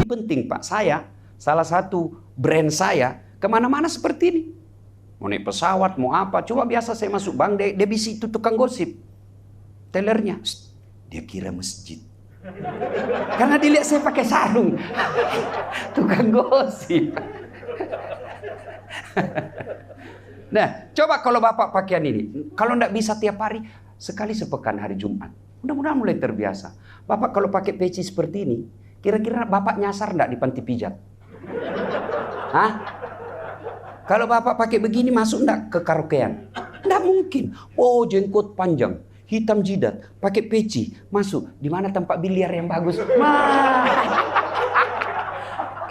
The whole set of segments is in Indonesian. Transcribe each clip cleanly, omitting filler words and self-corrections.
penting Pak, salah satu brand saya, kemana-mana seperti ini. Mau naik pesawat, mau apa, coba biasa saya masuk bank, dia bisa itu tukang gosip. Tellernya, dia kira masjid. Karena dilihat saya pakai sarung. Tukang gosip. Nah, coba kalau Bapak pakaian ini. Kalau enggak bisa tiap hari, sekali sepekan hari Jumat. Mudah-mudahan mulai terbiasa. Bapak kalau pakai peci seperti ini, kira-kira Bapak nyasar enggak di panti pijat? Hah? Kalau Bapak pakai begini masuk enggak ke karaokean? Enggak mungkin. Oh, jenggot panjang, hitam jidat, pakai peci, masuk. Di mana tempat biliar yang bagus?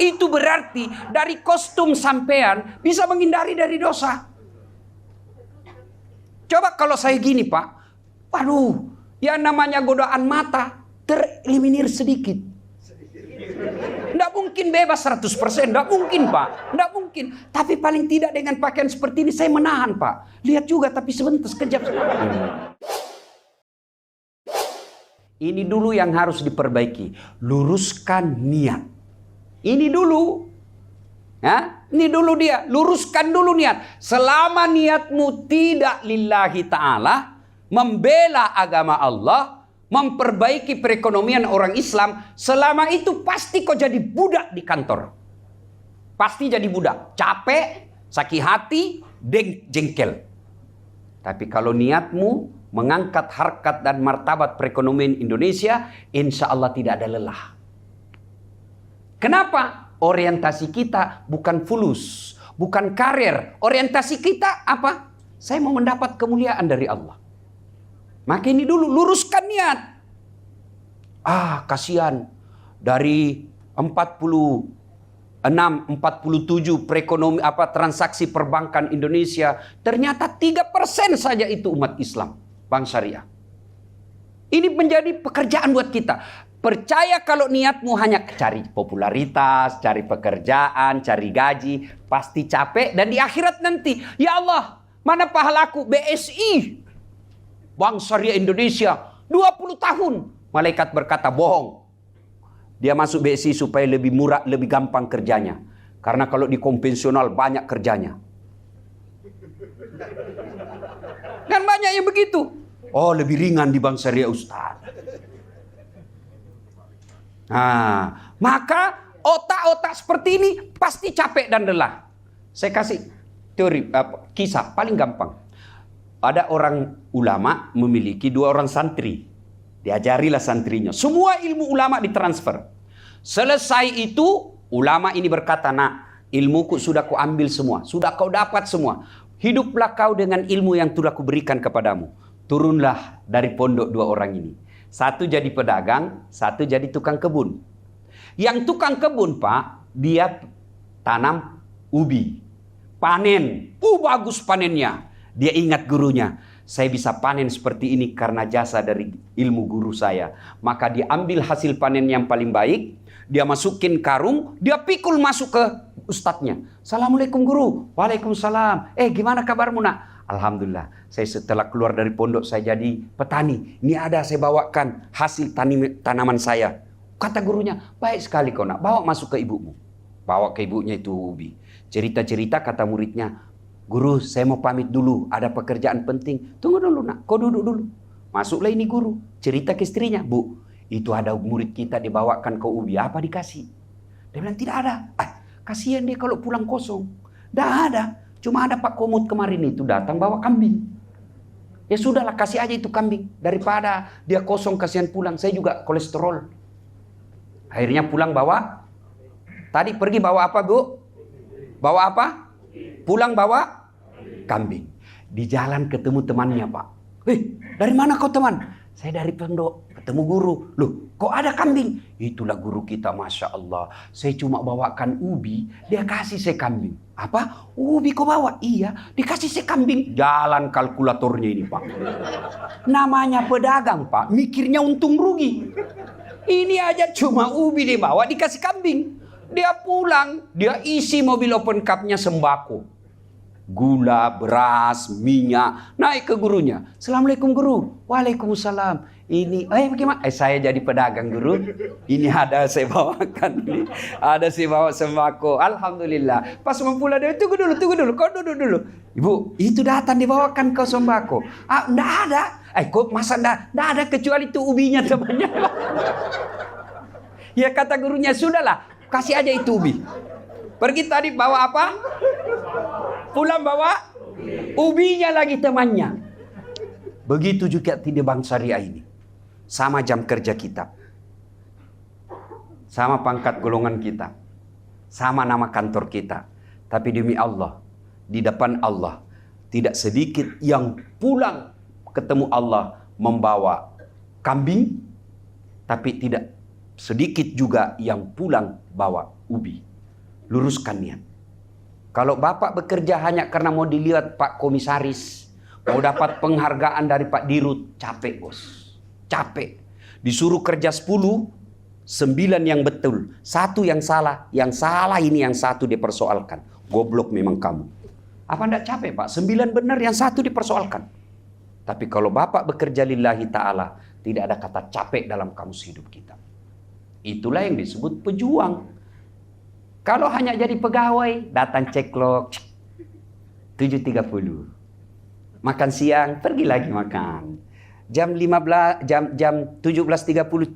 Itu berarti dari kostum sampean bisa menghindari dari dosa. Coba kalau saya gini Pak, waduh, yang namanya godaan mata tereliminir sedikit. Nggak mungkin bebas 100%, nggak mungkin Pak, nggak mungkin. Tapi paling tidak dengan pakaian seperti ini saya menahan Pak. Lihat juga tapi sebentar, sekejap. Ini dulu yang harus diperbaiki, luruskan niat. Ini dulu. Ya, ini dulu dia, luruskan dulu niat. Selama niatmu tidak lillahi ta'ala, membela agama Allah, memperbaiki perekonomian orang Islam, selama itu pasti kau jadi budak di kantor. Pasti jadi budak. Capek, sakit hati, jengkel. Tapi kalau niatmu mengangkat harkat dan martabat perekonomian Indonesia, insya Allah tidak ada lelah. Kenapa? Orientasi kita bukan fulus, bukan karir. Orientasi kita apa? Saya mau mendapat kemuliaan dari Allah. Maka ini dulu luruskan niat. Kasihan dari 46, 47 perekonomi transaksi perbankan Indonesia, ternyata 3% saja itu umat Islam, bank syariah. Ini menjadi pekerjaan buat kita. Percaya kalau niatmu hanya cari popularitas, cari pekerjaan, cari gaji, pasti capek dan di akhirat nanti, ya Allah, mana pahalaku BSI? Bank Syariah Indonesia 20 tahun. Malaikat berkata bohong. Dia masuk BSI supaya lebih murah, lebih gampang kerjanya. Karena kalau di konvensional banyak kerjanya. Kan banyak yang begitu. Oh, lebih ringan di Bank Syariah Ustaz. Nah, maka otak-otak seperti ini pasti capek dan lelah. Saya kasih teori kisah paling gampang. Ada orang ulama memiliki 2 orang santri. Diajarilah santrinya. Semua ilmu ulama ditransfer. Selesai itu, ulama ini berkata, "Nak, ilmuku sudah ku ambil semua. Sudah kau dapat semua. Hiduplah kau dengan ilmu yang telah kuberikan kepadamu." Turunlah dari pondok 2 orang ini. Satu jadi pedagang, satu jadi tukang kebun. Yang tukang kebun, Pak, dia tanam ubi. Panen. Bagus panennya. Dia ingat gurunya. Saya bisa panen seperti ini karena jasa dari ilmu guru saya. Maka dia ambil hasil panen yang paling baik. Dia masukin karung. Dia pikul masuk ke ustadznya. "Assalamualaikum guru." "Waalaikumsalam. Gimana kabarmu nak?" "Alhamdulillah. Saya setelah keluar dari pondok saya jadi petani. Ini ada saya bawakan hasil tanaman saya." Kata gurunya, "Baik sekali kau nak. Bawa masuk ke ibumu." Bawa ke ibunya itu ubi. Cerita-cerita kata muridnya, "Guru, saya mau pamit dulu. Ada pekerjaan penting." "Tunggu dulu nak, kau duduk dulu." Masuklah ini guru. Cerita ke istrinya, "Bu, itu ada murid kita dibawakan ke ubi. Apa dikasih?" Dia bilang, "Tidak ada." Kasihan dia kalau pulang kosong. "Tidak ada. Cuma ada Pak Komut kemarin itu datang bawa kambing." "Ya sudahlah, kasih aja itu kambing. Daripada dia kosong kasihan pulang. Saya juga kolesterol." Akhirnya pulang bawa. Tadi pergi bawa apa Bu? Bawa apa? Pulang bawa kambing. Di jalan ketemu temannya Pak. Dari mana kau teman?" "Saya dari pondok, ketemu guru." "Loh, kok ada kambing?" "Itulah guru kita, Masya Allah. Saya cuma bawakan ubi, dia kasih saya kambing." "Apa? Ubi kau bawa?" "Iya, dikasih saya kambing." Jalan kalkulatornya ini Pak. Namanya pedagang Pak, mikirnya untung rugi. Ini aja cuma ubi dia bawa, dikasih kambing. Dia pulang, dia isi mobil open cup-nya sembako. Gula, beras, minyak, naik ke gurunya. "Assalamualaikum guru." "Waalaikumsalam. Ini, bagaimana? Saya jadi pedagang guru. Ini ada saya bawakan. Ini. Ada saya bawa sembako. Alhamdulillah. Pas mau pulang dia, tunggu dulu. Kau duduk dulu. Ibu, itu datang dibawakan kau sembako. Enggak ada. Kok masa enggak ada kecuali itu ubinya temannya. Ya kata gurunya, sudahlah. Kasih aja itu ubi. Pergi tadi bawa apa? Pulang bawa ubinya lagi temannya. Begitu juga di bank syariah ini. Sama jam kerja kita. Sama pangkat golongan kita. Sama nama kantor kita. Tapi demi Allah, di depan Allah, tidak sedikit yang pulang ketemu Allah membawa kambing, tapi tidak sedikit juga yang pulang bawa ubi. Luruskan niat. Kalau Bapak bekerja hanya karena mau dilihat Pak Komisaris, mau dapat penghargaan dari Pak Dirut, capek bos. Capek. Disuruh kerja 10, 9 yang betul. 1 yang salah. Yang salah ini yang 1 dipersoalkan. Goblok memang kamu. Apa enggak capek Pak? 9 benar, yang 1 dipersoalkan. Tapi kalau Bapak bekerja lillahi ta'ala, tidak ada kata capek dalam kamus hidup kita. Itulah yang disebut pejuang. Kalau hanya jadi pegawai, datang ceklok 7.30. Makan siang, pergi lagi makan. Jam 17.30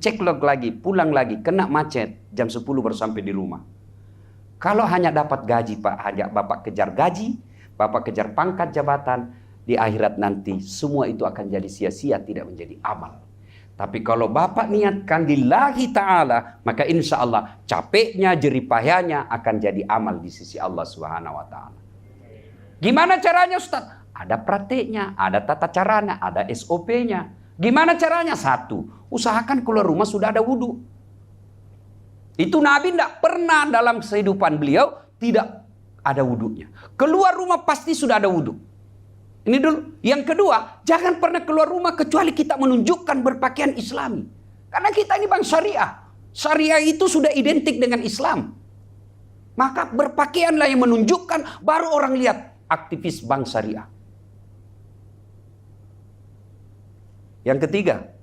ceklok lagi, pulang lagi, kena macet. Jam 10 baru sampai di rumah. Kalau hanya dapat gaji Pak, hanya Bapak kejar gaji, Bapak kejar pangkat jabatan, di akhirat nanti semua itu akan jadi sia-sia, tidak menjadi amal. Tapi kalau Bapak niatkan lillahi ta'ala, maka insya Allah capeknya, jeripayanya akan jadi amal di sisi Allah Subhanahu wa ta'ala. Gimana caranya Ustaz? Ada prakteknya, ada tata caranya, ada SOP-nya. Gimana caranya? 1, usahakan keluar rumah sudah ada wudhu. Itu Nabi tidak pernah dalam kehidupan beliau tidak ada wudhunya. Keluar rumah pasti sudah ada wudhu. Ini dulu. Yang kedua, jangan pernah keluar rumah kecuali kita menunjukkan berpakaian Islami. Karena kita ini bang syariah. Syariah itu sudah identik dengan Islam. Maka berpakaianlah yang menunjukkan, baru orang lihat aktivis bank syariah. Yang ketiga,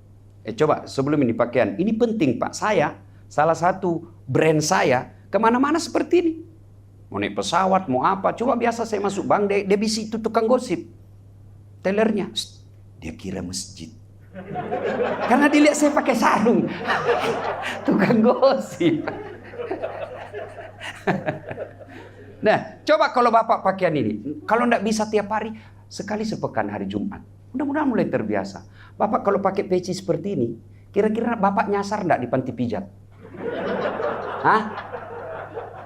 coba sebelum ini pakaian. Ini penting Pak, salah satu brand saya, kemana-mana seperti ini. Mau naik pesawat, mau apa, coba biasa saya masuk bank, dia bisa itu tukang gosip. Tellernya, dia kira masjid. Karena dilihat saya pakai sarung. Tukang gosip. Nah, coba kalau Bapak pakaian ini. Kalau enggak bisa tiap hari, sekali sepekan hari Jumat. Mudah-mudahan mulai terbiasa. Bapak kalau pakai peci seperti ini, kira-kira Bapak nyasar enggak di panti pijat? Hah?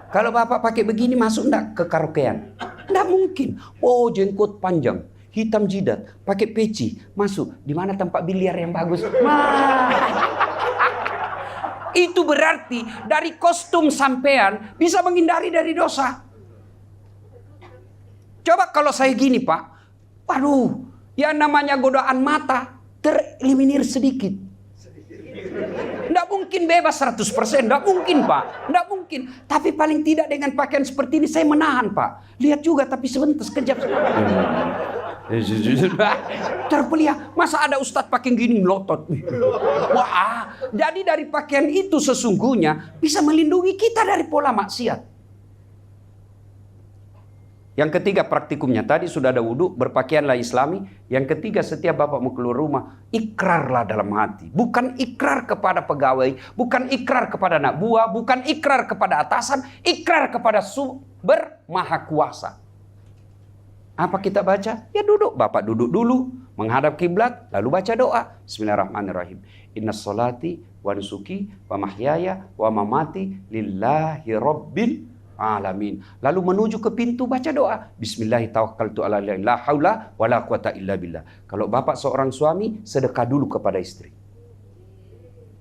Kalau Bapak pakai begini, masuk enggak ke karaokean? Enggak mungkin. Oh, jenggot panjang, hitam jidat, pakai peci, masuk. Di mana tempat biliar yang bagus? Itu berarti dari kostum sampean bisa menghindari dari dosa. Coba kalau saya gini Pak, waduh, yang namanya godaan mata tereliminir sedikit. Nggak mungkin bebas 100%, nggak mungkin Pak, nggak mungkin. Tapi paling tidak dengan pakaian seperti ini saya menahan Pak. Lihat juga tapi sebentar, sekejap. Terpelihat, masa ada ustadz pakai gini melotot. Wah, jadi dari pakaian itu sesungguhnya bisa melindungi kita dari pola maksiat. Yang ketiga praktikumnya, tadi sudah ada wudhu, berpakaianlah Islami. Yang ketiga, setiap Bapak mau keluar rumah, ikrarlah dalam hati. Bukan ikrar kepada pegawai, bukan ikrar kepada anak buah, bukan ikrar kepada atasan, ikrar kepada sumber maha kuasa. Apa kita baca? Ya duduk. Bapak duduk dulu, menghadap kiblat, lalu baca doa. Bismillahirrahmanirrahim. Inna sholati wa nusuki wa mahyaya wa mamati lillahi rabbil alamin. Lalu menuju ke pintu baca doa. Bismillahirrahmanirrahim. La haula wala quwata illa billah. Kalau Bapak seorang suami, sedekah dulu kepada istri.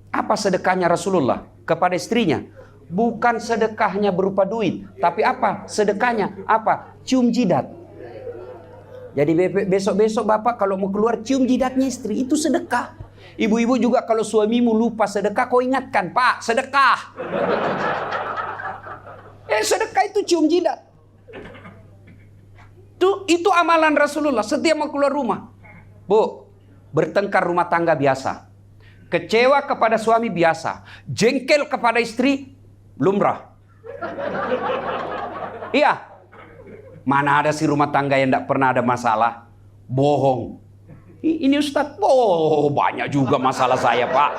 Apa sedekahnya Rasulullah kepada istrinya? Bukan sedekahnya berupa duit, tapi apa? Sedekahnya apa? Cium jidat. Jadi besok-besok Bapak kalau mau keluar cium jidatnya istri, itu sedekah. Ibu-ibu juga kalau suamimu lupa sedekah, kau ingatkan, Pak, sedekah. Sedekah itu cium jidat. Itu amalan Rasulullah setiap mau keluar rumah. Bu, bertengkar rumah tangga biasa. Kecewa kepada suami biasa. Jengkel kepada istri lumrah. Iya. Mana ada si rumah tangga yang tidak pernah ada masalah? Bohong. Ini Ustadz, banyak juga masalah saya, Pak.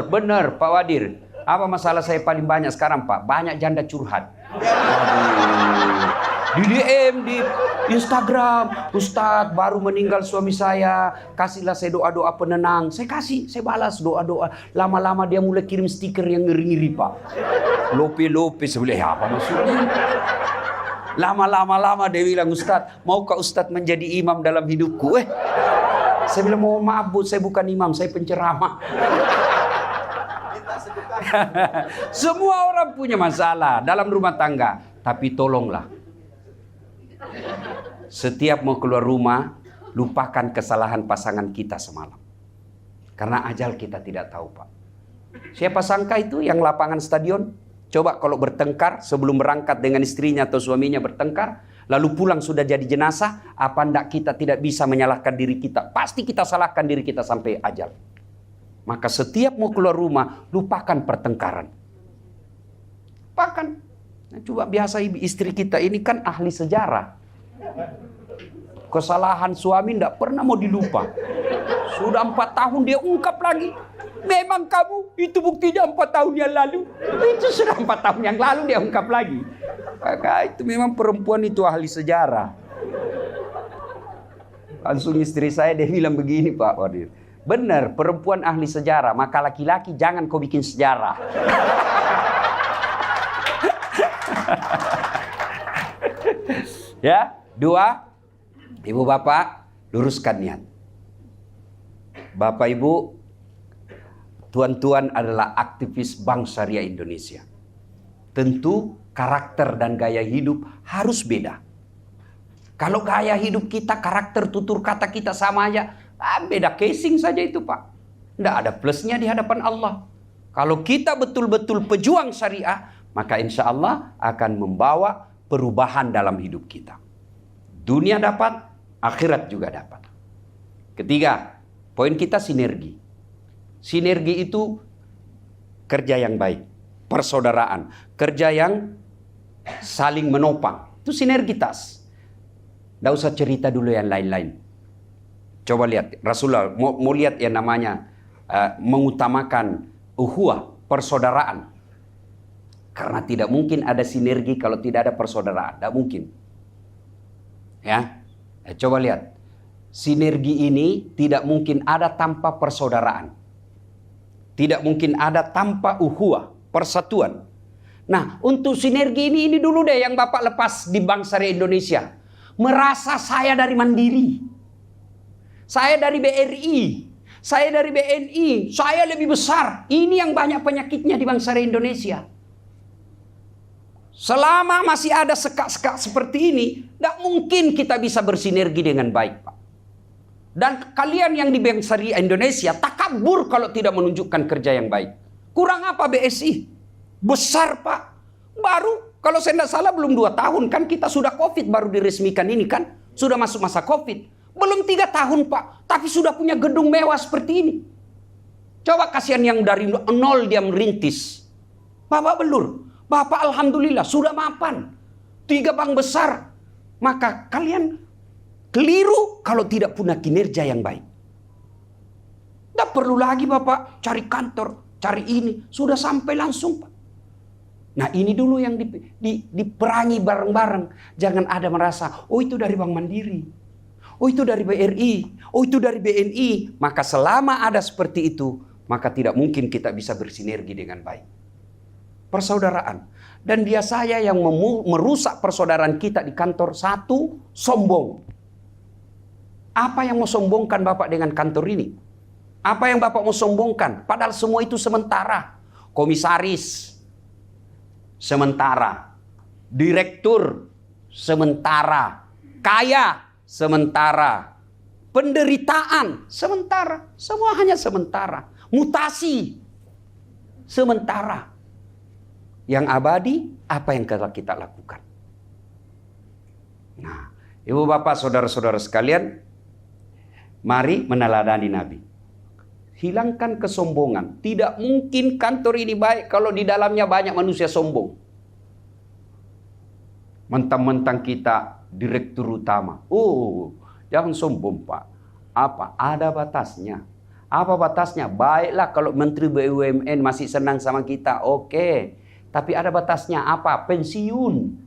Benar Pak Wadir. Apa masalah saya paling banyak sekarang, Pak? Banyak janda curhat. Di DM, di Instagram, Ustadz baru meninggal suami saya, kasihlah saya doa-doa penenang. Saya kasih, saya balas doa-doa. Lama-lama dia mulai kirim stiker yang ngeri-ngeri, Pak. Lope-lope sebelah apa maksudnya? Lama-lama dia bilang, Ustadz, maukah Ustadz menjadi imam dalam hidupku? Saya bilang, mohon maaf Bu, saya bukan imam, saya penceramah. Semua orang punya masalah dalam rumah tangga. Tapi tolonglah, setiap mau keluar rumah, lupakan kesalahan pasangan kita semalam. Karena ajal kita tidak tahu, Pak. Siapa sangka itu yang lapangan stadion? Coba kalau bertengkar sebelum berangkat dengan istrinya atau suaminya bertengkar, lalu pulang sudah jadi jenazah, apa ndak kita tidak bisa menyalahkan diri kita? Pasti kita salahkan diri kita sampai ajal. Maka setiap mau keluar rumah, lupakan pertengkaran. Lupakan. Nah, coba biasa istri kita ini kan ahli sejarah. Kesalahan suami ndak pernah mau dilupa. Sudah 4 tahun dia ungkap lagi. Memang kamu, itu buktinya 4 tahun yang lalu. Itu sudah 4 tahun yang lalu dia ungkap lagi. Maka itu memang perempuan itu ahli sejarah. Langsung istri saya dia bilang begini, Pak Wadir. Benar, perempuan ahli sejarah. Maka laki-laki jangan kau bikin sejarah. Ya, 2, Ibu Bapak luruskan niat. Bapak Ibu, tuan-tuan adalah aktivis Bank Syariah Indonesia. Tentu karakter dan gaya hidup harus beda. Kalau gaya hidup kita, karakter, tutur kata kita sama aja, beda casing saja itu, Pak. Tidak ada plusnya di hadapan Allah. Kalau kita betul-betul pejuang syariah, maka insya Allah akan membawa perubahan dalam hidup kita. Dunia dapat, akhirat juga dapat. Ketiga, poin kita sinergi. Sinergi itu kerja yang baik, persaudaraan, kerja yang saling menopang. Itu sinergitas. Tidak usah cerita dulu yang lain-lain. Coba lihat, Rasulullah mau lihat yang namanya mengutamakan ukhuwah, persaudaraan. Karena tidak mungkin ada sinergi kalau tidak ada persaudaraan. Tidak mungkin. Ya, coba lihat. Sinergi ini tidak mungkin ada tanpa persaudaraan. Tidak mungkin ada tanpa ukhuwah, persatuan. Nah, untuk sinergi ini dulu deh yang Bapak lepas di Bank Syariah Indonesia. Merasa saya dari Mandiri. Saya dari BRI. Saya dari BNI. Saya lebih besar. Ini yang banyak penyakitnya di Bank Syariah Indonesia. Selama masih ada sekak-sekak seperti ini, tidak mungkin kita bisa bersinergi dengan baik, Pak. Dan kalian yang di Bank Syariah Indonesia takabur kalau tidak menunjukkan kerja yang baik. Kurang apa BSI? Besar, Pak. Baru, kalau saya tidak salah belum 2 tahun kan kita sudah COVID baru diresmikan ini kan. Sudah masuk masa COVID. Belum 3 tahun, Pak. Tapi sudah punya gedung mewah seperti ini. Coba kasihan yang dari nol dia merintis. Bapak belur. Bapak alhamdulillah sudah mapan. 3 bank besar. Maka kalian keliru kalau tidak punya kinerja yang baik. Tidak perlu lagi Bapak cari kantor, cari ini. Sudah sampai langsung, Pak. Nah ini dulu yang diperangi bareng-bareng. Jangan ada merasa, oh itu dari Bank Mandiri. Oh itu dari BRI. Oh itu dari BNI. Maka selama ada seperti itu, maka tidak mungkin kita bisa bersinergi dengan baik. Persaudaraan. Dan biasanya yang merusak persaudaraan kita di kantor, 1, sombong. Apa yang mau sombongkan Bapak dengan kantor ini? Apa yang Bapak mau sombongkan? Padahal semua itu sementara. Komisaris, sementara. Direktur, sementara. Kaya, sementara. Penderitaan, sementara. Semua hanya sementara. Mutasi, sementara. Yang abadi, apa yang kita lakukan? Nah, Ibu Bapak, saudara-saudara sekalian, mari meneladani Nabi. hilangkan kesombongan. Tidak mungkin kantor ini baik kalau di dalamnya banyak manusia sombong. Mentang-mentang kita direktur utama. Oh, jangan sombong Pak. Apa? Ada batasnya. Apa batasnya? Baiklah kalau Menteri BUMN masih senang sama kita. Oke. Tapi ada batasnya apa? Pensiun.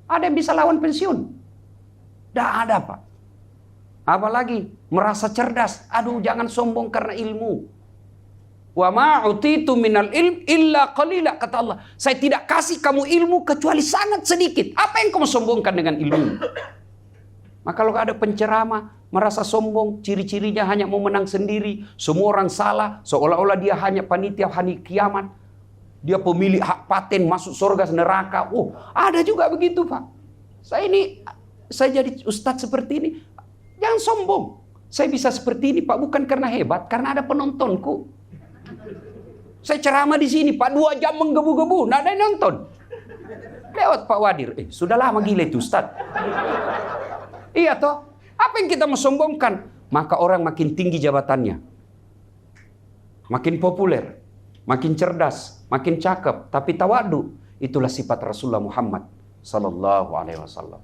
Ada yang bisa lawan pensiun? Tidak ada Pak. Apalagi merasa cerdas. Aduh, jangan sombong karena ilmu. Wa ma utitu minal ilm illa qalila, kata Allah. Saya tidak kasih kamu ilmu kecuali sangat sedikit. Apa yang kamu sombongkan dengan ilmu? Maka kalau ada penceramah merasa sombong, ciri-cirinya hanya mau menang sendiri, semua orang salah, seolah-olah dia hanya panitia hari kiamat. Dia pemilik hak paten masuk surga neraka. Oh, ada juga begitu Pak. Saya jadi ustadz seperti ini. Jangan sombong. Saya bisa seperti ini Pak bukan karena hebat, karena ada penontonku. Saya ceramah di sini Pak 2 jam menggebu-gebu, nggak ada yang nonton. Lewat Pak Wadir, sudah lama gila itu Ustaz. Iya toh, apa yang kita mau sombongkan? Maka orang makin tinggi jabatannya, makin populer, makin cerdas, makin cakep, tapi tawadu. Itulah sifat Rasulullah Muhammad sallallahu alaihi wasallam.